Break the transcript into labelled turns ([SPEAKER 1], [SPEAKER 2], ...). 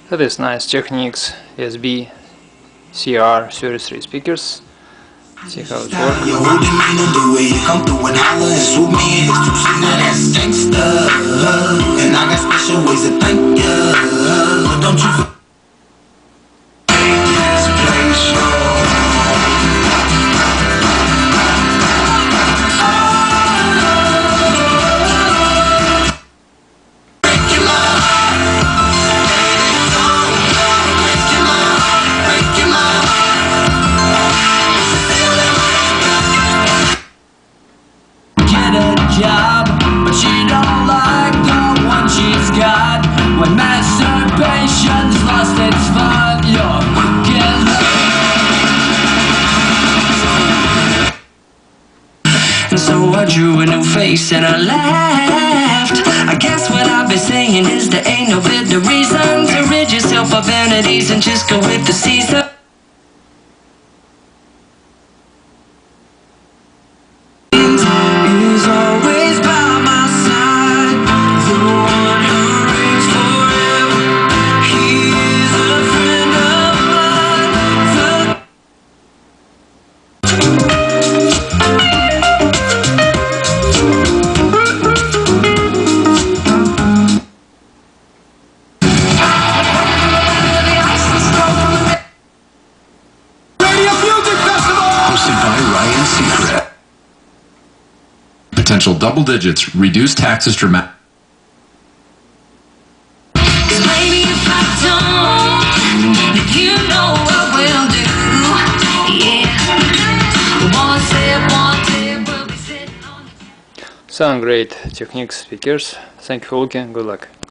[SPEAKER 1] This nice Technics SB-CR33 speakers. See how it works.
[SPEAKER 2] You're holding me on the way you come through and holler and swoop me in his two-seat, now that's gangsta. And I got special ways to thank ya, but don't you forget this place,
[SPEAKER 3] job, but she don't like the one she's got. When masturbation's lost its fun, you're and so I drew a new face and I laughed. I guess what I've been saying is there ain't no better reason to rid yourself of vanities and just go with the season.
[SPEAKER 4] Potential double digits, reduced taxes dramatic.
[SPEAKER 1] Sound great, Technics speakers. Thank you for looking. Good luck.